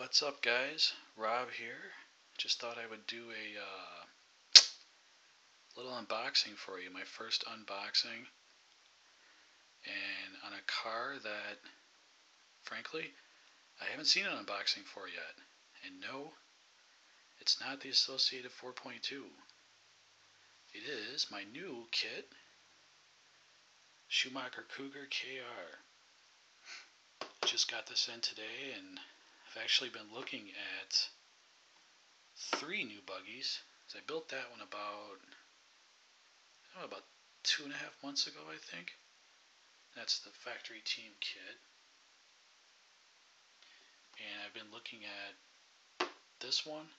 What's up, guys? Rob here. Just thought I would do a little unboxing for you. My first unboxing, and on a car that, frankly, I haven't seen an unboxing for yet. And no, it's not the Associated 4.2. It is my new kit, Schumacher-Cougar KR. Just got this in today, and I've actually been looking at 3 new buggies. I built that one about 2.5 months ago, I think. That's the factory team kit. And I've been looking at this one,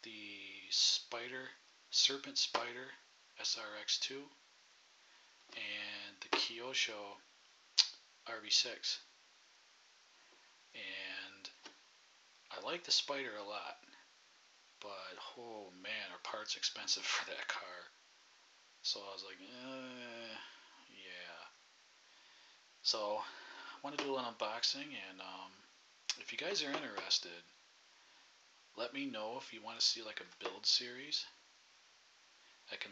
the Serpent Spider SRX2, and the Kyosho RV6. And I like the Spider a lot, but oh man, are parts expensive for that car. So I was like, yeah. So I want to do an unboxing, and if you guys are interested, let me know if you want to see like a build series. I can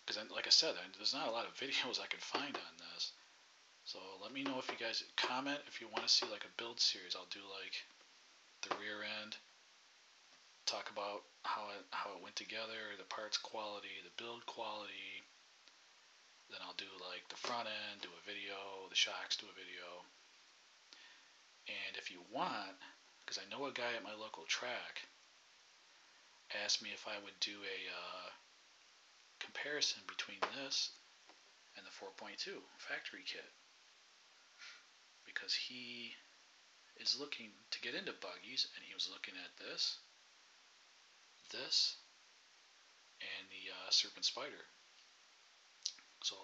because like I said, there's not a lot of videos I can find on this. So let me know if you guys comment if you want to see like a build series. I'll do like the rear end, talk about how it went together, the parts quality, the build quality. Then I'll do like the front end, do a video, the shocks, do a video. And if you want, because I know a guy at my local track asked me if I would do a comparison between this and the 4.2 factory kit, because he is looking to get into buggies, and he was looking at this, and the Serpent Spider. So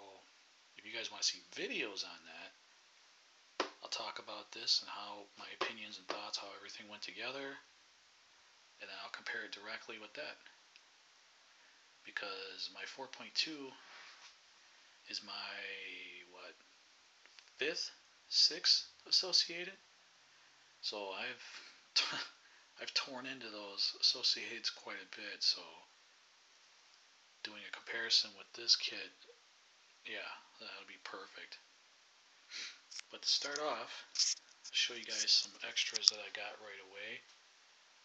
if you guys want to see videos on that, I'll talk about this and how my opinions and thoughts, how everything went together, and then I'll compare it directly with that. Because my 4.2 is my, 5th, 6th Associated. So I've torn into those Associateds quite a bit. So doing a comparison with this kit, yeah, that'll be perfect. But to start off, I'll show you guys some extras that I got right away.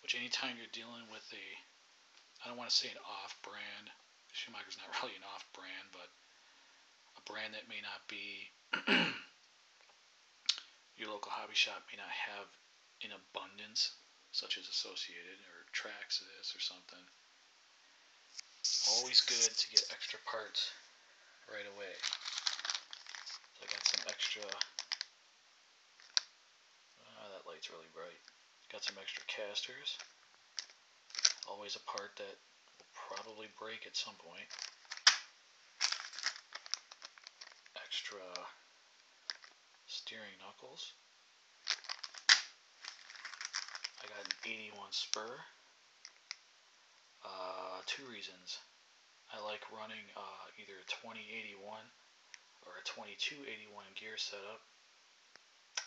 Which anytime you're dealing with I don't want to say an off-brand, Schumacher's not really an off-brand, but a brand that may not be, your local hobby shop may not have in abundance, such as Associated or Trax this or something. Always good to get extra parts right away. So I got some extra, that light's really bright. Got some extra casters. Always a part that will probably break at some point. Extra steering knuckles. I got an 81 spur. 2 reasons. I like running either a 2081 or a 2281 gear setup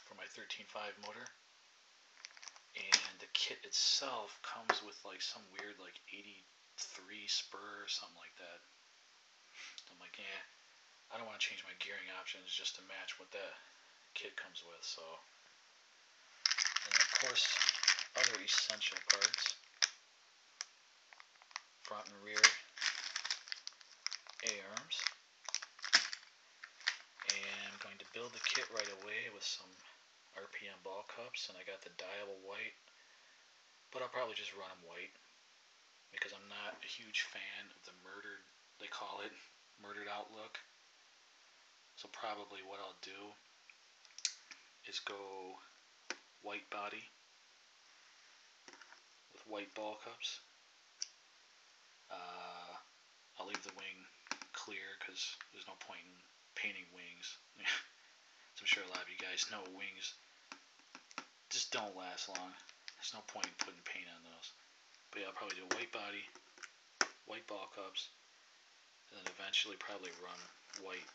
for my 13.5 motor. And the kit itself comes with like some weird 83 spur or something like that. I'm like, yeah, I don't want to change my gearing options just to match what that kit comes with. So, and of course, other essential parts: front and rear A-arms. And I'm going to build the kit right away with some RPM ball cups, and I got the dial white, but I'll probably just run them white because I'm not a huge fan of the they call it murdered out look. So probably what I'll do is go white body with white ball cups. I'll leave the wing clear because there's no point in painting wings. So I'm sure a lot of you guys know wings just don't last long. There's no point in putting paint on those. But yeah, I'll probably do a white body, white ball cups, and then eventually probably run white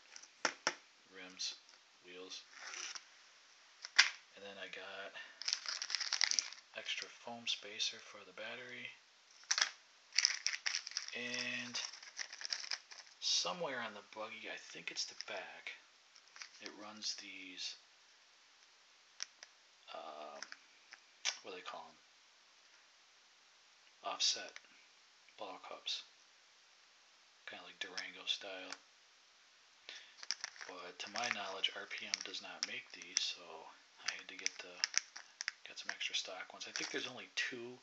rims, wheels. And then I got extra foam spacer for the battery, and somewhere on the buggy, I think it's the back, it runs these, what do they call them? Offset ball cups, kind of like Durango style. But to my knowledge, RPM does not make these, so I had to get some extra stock ones. I think there's only 2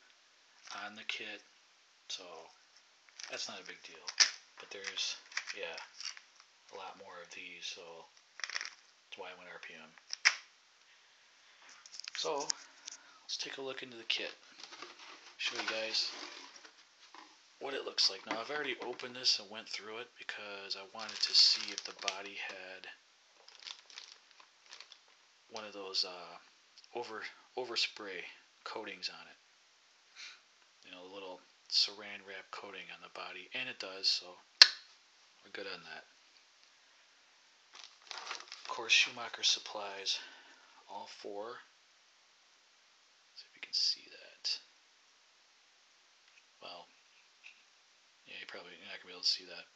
on the kit, so that's not a big deal. But there's, yeah, a lot more of these, so that's why I went RPM. So let's take a look into the kit. Show you guys what it looks like. Now I've already opened this and went through it because I wanted to see if the body had one of those overspray coatings on it. You know, a little saran wrap coating on the body, and it does, so we're good on that. Of course, Schumacher supplies all 4. Let's see if you can see that. Well, yeah, you're not gonna be able to see that.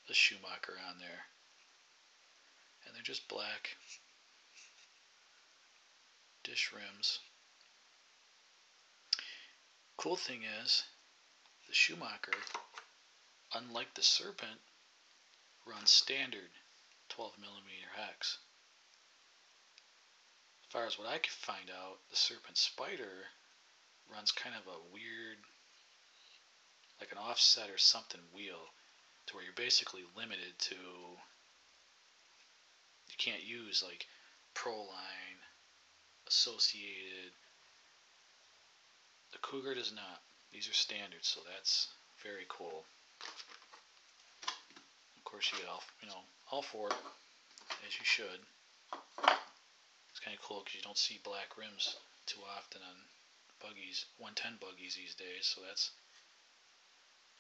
The Schumacher on there, and they're just black dish rims. Cool thing is, the Schumacher, unlike the Serpent, runs standard 12mm hex. As far as what I could find out, the Serpent Spider runs kind of a weird, like an offset or something wheel, to where you're basically limited to, you can't use like Proline, Associated. The Cougar does not. These are standard, so that's very cool. Of course, you get all 4, as you should. It's kind of cool because you don't see black rims too often on buggies, 110 buggies these days, so it's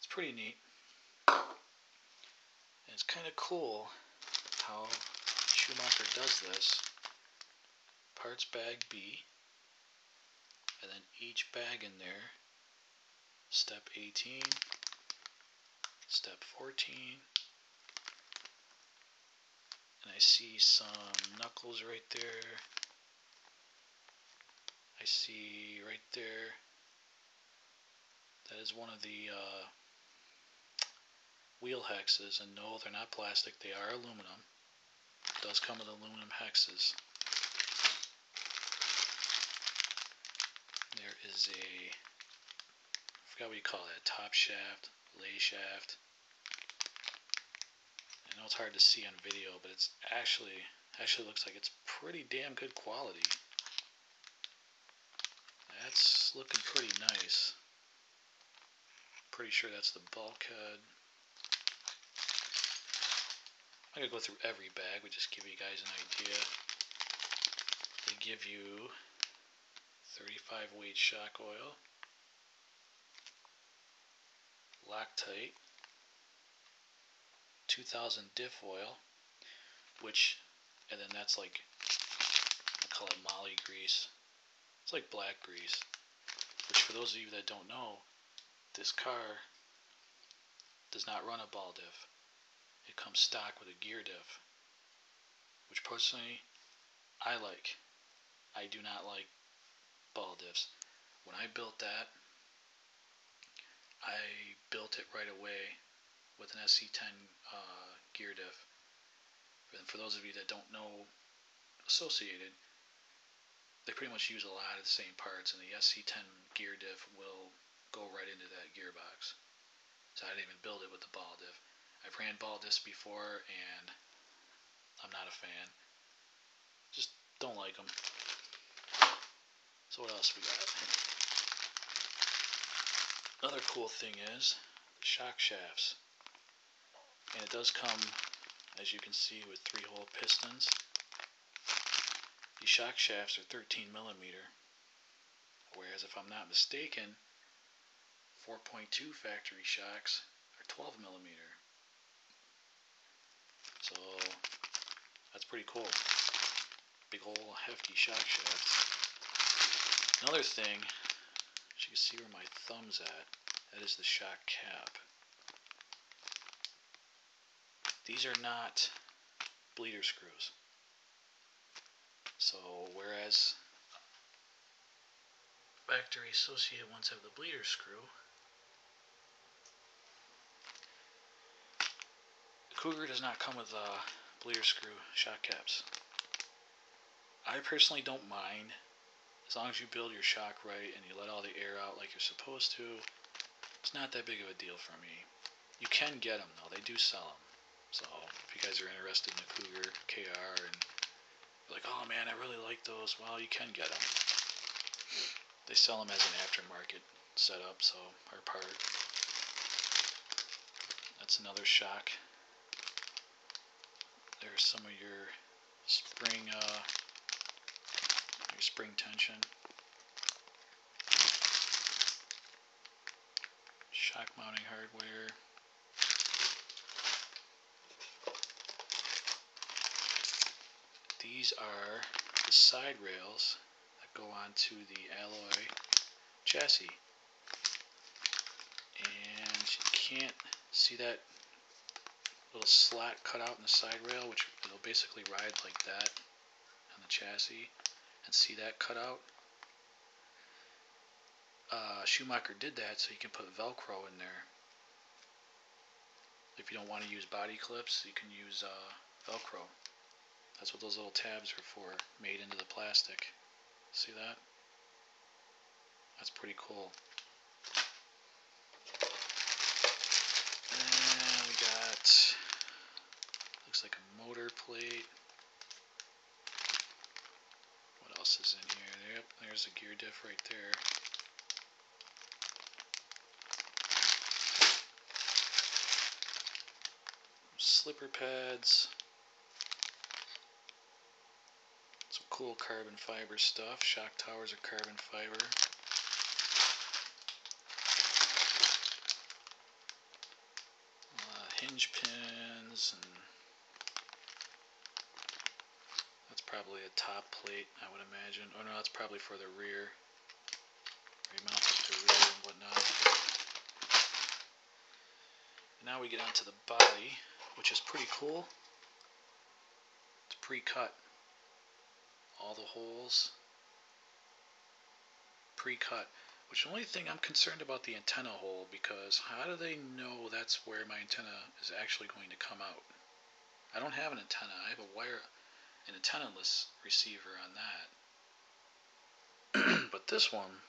pretty neat. And it's kind of cool how Schumacher does this. Parts bag B, and then each bag in there, step 18, step 14, and I see some knuckles right there. I see right there, that is one of the wheel hexes, and no, they're not plastic, they are aluminum. It does come with aluminum hexes. There is I forgot what you call that, top shaft, lay shaft. I know it's hard to see on video, but it's actually looks like it's pretty damn good quality. That's looking pretty nice. Pretty sure that's the bulkhead. I'm going to go through every bag, but just give you guys an idea. They give you 35 weight shock oil, Loctite, 2000 diff oil, and then that's like, I call it molly grease. It's like black grease, which for those of you that don't know, this car does not run a ball diff. It comes stock with a gear diff, which personally I like. I do not like ball diffs. When I built that, I built it right away with an SC10 gear diff. And for those of you that don't know Associated, they pretty much use a lot of the same parts, and the SC10 gear diff will go right into that gearbox. So I didn't even build it with the ball diff. I've ran ball diffs before, and I'm not a fan. Just don't like them. So what else we got? Another cool thing is the shock shafts. And it does come, as you can see, with 3-hole pistons. These shock shafts are 13mm, whereas if I'm not mistaken, 4.2 factory shocks are 12mm. So that's pretty cool. Big ol' hefty shock shafts. Another thing can see where my thumb's at. That is the shock cap. These are not bleeder screws. So whereas factory associated ones have the bleeder screw, the Cougar does not come with bleeder screw shock caps. I personally don't mind, as long as you build your shock right and you let all the air out like you're supposed to. It's not that big of a deal for me. You can get them though, they do sell them. So if you guys are interested in the Cougar KR and you're like, oh man, I really like those, well, you can get them. They sell them as an aftermarket setup, so or part. That's another shock. There's some of your spring tension. Shock mounting hardware. These are the side rails that go onto the alloy chassis. And you can't see that little slot cut out in the side rail, which will basically ride like that on the chassis, and see that cut out. Schumacher did that so you can put Velcro in there. If you don't want to use body clips, you can use Velcro. That's what those little tabs are for, made into the plastic. See that? That's pretty cool. And we got, looks like a motor plate. What else is in here? Yep, there's a gear diff right there. Slipper pads. Some cool carbon fiber stuff. Shock towers are carbon fiber. Hinge pins, and that's probably a top plate, I would imagine. Oh no, that's probably for the rear. Remount to the rear and whatnot. Now we get onto the body, which is pretty cool. It's pre-cut. All the holes pre-cut. Which the only thing I'm concerned about the antenna hole, because how do they know that's where my antenna is actually going to come out? I don't have an antenna. I have an antenna-less receiver on that. But this one,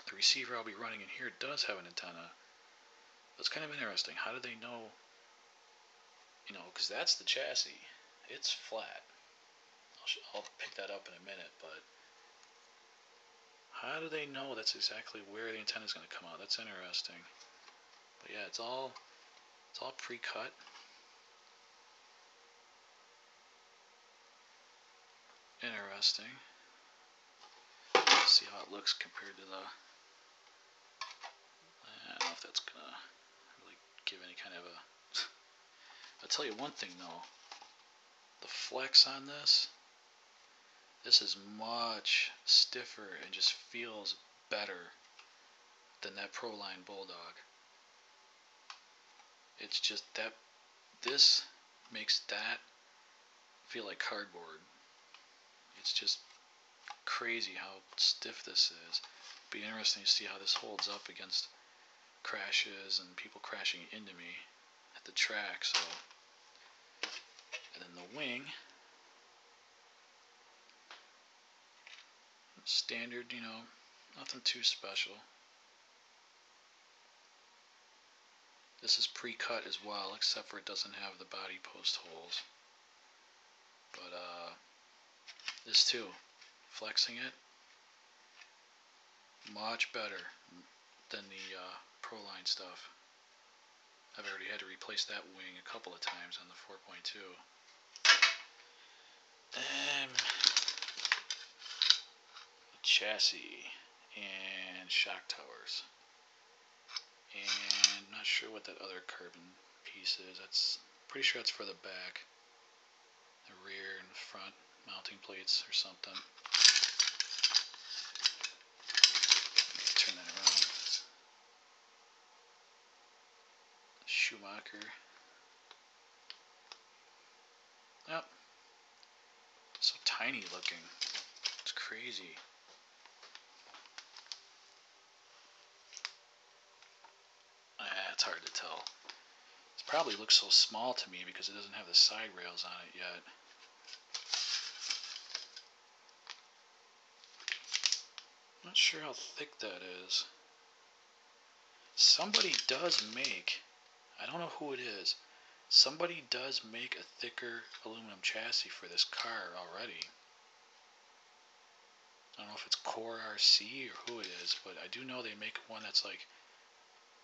the receiver I'll be running in here does have an antenna. It's kind of interesting. How do they know? You know, because that's the chassis. It's flat. I'll pick that up in a minute, but how do they know that's exactly where the antenna is going to come out? That's interesting. But yeah, it's all pre-cut. Interesting. Let's see how it looks compared to the. I don't know if that's gonna really give any kind of a. I'll tell you one thing though. The flex on this is much stiffer and just feels better than that Proline Bulldog. It's just that this makes that feel like cardboard. It's just crazy how stiff this is. It'll be interesting to see how this holds up against crashes and people crashing into me at the track. So, and then the wing, standard, you know, nothing too special. This is pre-cut as well, except for it doesn't have the body post holes. But this too, flexing it, much better than the Proline stuff. I've already had to replace that wing a couple of times on the 4.2. And chassis and shock towers. And I'm not sure what that other carbon piece is. That's pretty sure that's for the back, the rear and front mounting plates or something. Schumacher. Yep. So tiny looking. It's crazy. It's hard to tell. It probably looks so small to me because it doesn't have the side rails on it yet. Not sure how thick that is. Somebody does make, I don't know who it is, somebody does make a thicker aluminum chassis for this car already. I don't know if it's Core RC or who it is, but I do know they make one that's like,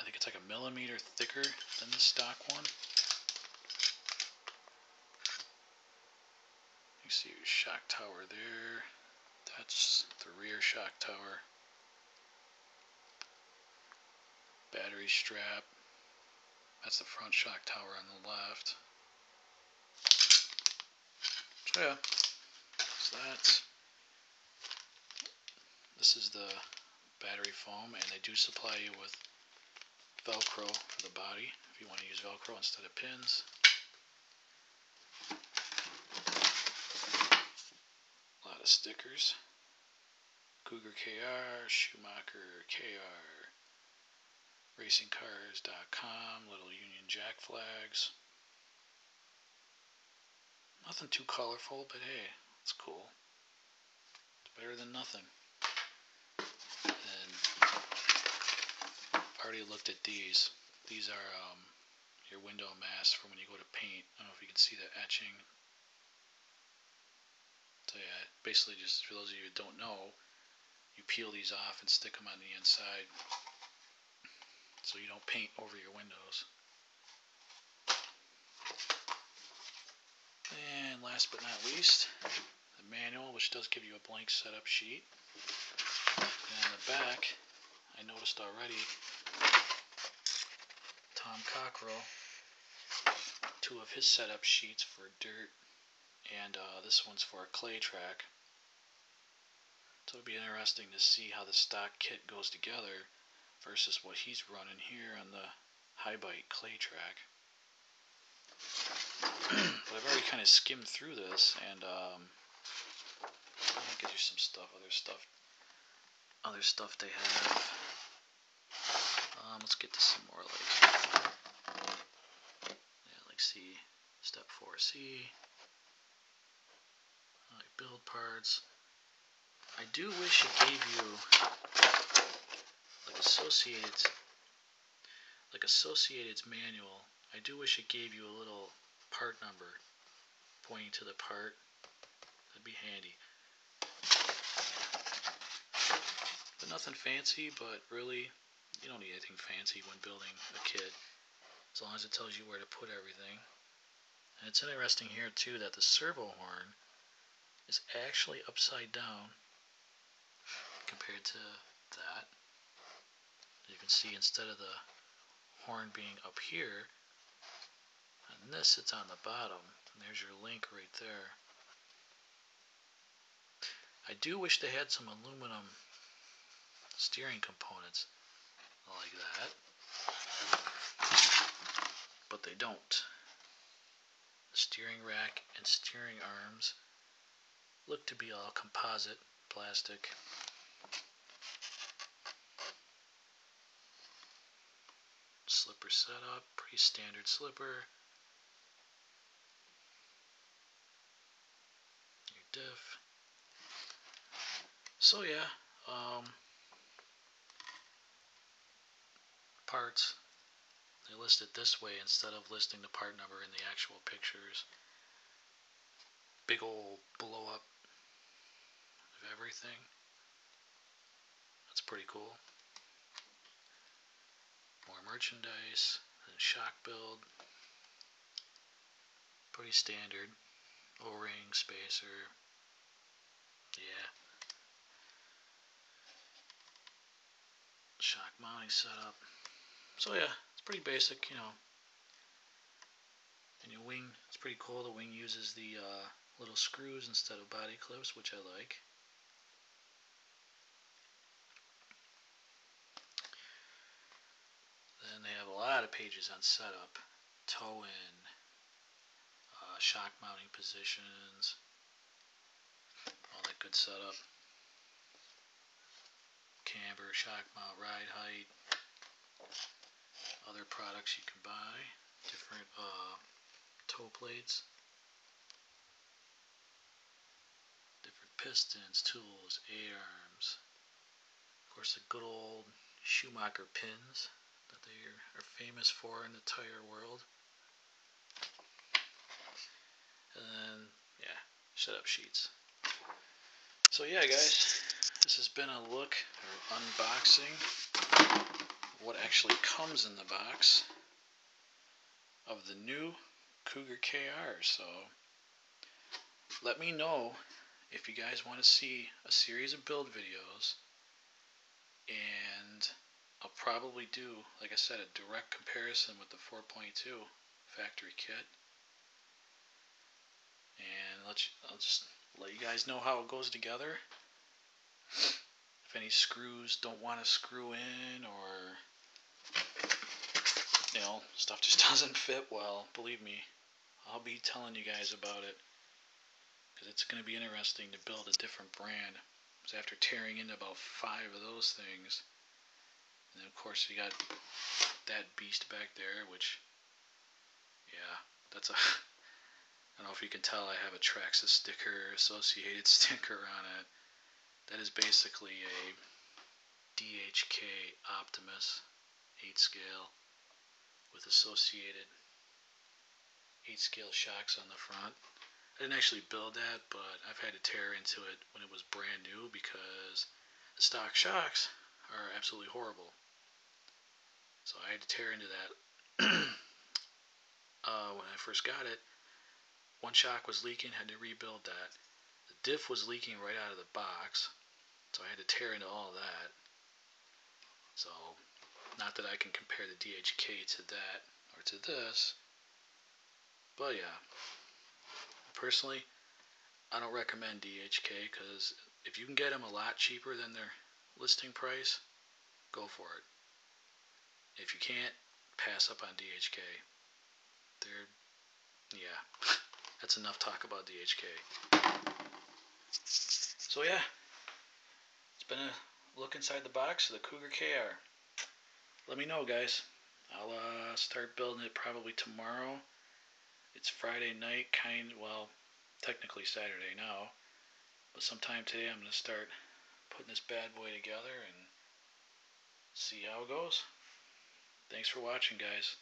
I think it's like a millimeter thicker than the stock one. You see your shock tower there. That's the rear shock tower. Battery strap. That's the front shock tower on the left. So yeah, so this is the battery foam, and they do supply you with Velcro for the body if you want to use Velcro instead of pins. A lot of stickers. Cougar KR, Schumacher KR, racingcars.com, little Union Jack flags. Nothing too colorful, but hey, it's cool. It's better than nothing. And I've already looked at these. These are your window masks for when you go to paint. I don't know if you can see the etching. So yeah, basically just for those of you who don't know, you peel these off and stick them on the inside so you don't paint over your windows. And last but not least, the manual, which does give you a blank setup sheet. And on the back, I noticed already, Tom Cockrell, 2 of his setup sheets for dirt, and this one's for a clay track. So it'll be interesting to see how the stock kit goes together versus what he's running here on the high bite clay track. But I've already kind of skimmed through this, and I'll get you some stuff, other stuff they have. Let's get to some more like C, step 4C, like build parts. I do wish it gave you like Associated's manual. I do wish it gave you a little part number pointing to the part. That'd be handy. But nothing fancy, but really, you don't need anything fancy when building a kit, as long as it tells you where to put everything. And it's interesting here too that the servo horn is actually upside down compared to that. You can see instead of the horn being up here, on this it's on the bottom, and there's your link right there. I do wish they had some aluminum steering components like that, but they don't. The steering rack and steering arms look to be all composite plastic. Slipper setup, pretty standard slipper. Your diff. So yeah, parts, they list it this way instead of listing the part number in the actual pictures. Big old blow up of everything. That's pretty cool. More merchandise, and shock build. Pretty standard. O-ring, spacer. Yeah. Shock mounting setup. So yeah, it's pretty basic, you know. And your wing, it's pretty cool. The wing uses the little screws instead of body clips, which I like. Then they have a lot of pages on setup. toe in, shock mounting positions, all that good setup. Camber, shock mount, ride height, other products you can buy, different toe plates, different pistons, tools, A-arms, of course the good old Schumacher pins that they are famous for in the tire world. And then, yeah, setup sheets. So yeah, guys, this has been a look or unboxing of what actually comes in the box of the new Cougar KR. So let me know if you guys want to see a series of build videos, and I'll probably do, like I said, a direct comparison with the 4.2 factory kit, and I'll just let you guys know how it goes together. If any screws don't want to screw in, or stuff just doesn't fit well, believe me, I'll be telling you guys about it, because it's going to be interesting to build a different brand. Because after tearing into about 5 of those things, and then of course you got that beast back there, which, yeah, that's a, I don't know if you can tell, I have a Traxxas sticker, associated sticker on it. That is basically a DHK Optimus 8 scale with associated 8 scale shocks on the front. I didn't actually build that, but I've had to tear into it when it was brand new because the stock shocks are absolutely horrible. So I had to tear into that. When I first got it, one shock was leaking, had to rebuild that. The diff was leaking right out of the box, so I had to tear into all that. So, not that I can compare the DHK to that or to this, but yeah. Personally, I don't recommend DHK, because if you can get them a lot cheaper than their listing price, go for it. If you can't, pass up on DHK. Yeah, that's enough talk about DHK. So yeah, it's been a look inside the box of the Cougar KR. Let me know, guys. I'll start building it probably tomorrow. It's Friday night, well, technically Saturday now, but sometime today I'm going to start putting this bad boy together and see how it goes. Thanks for watching, guys.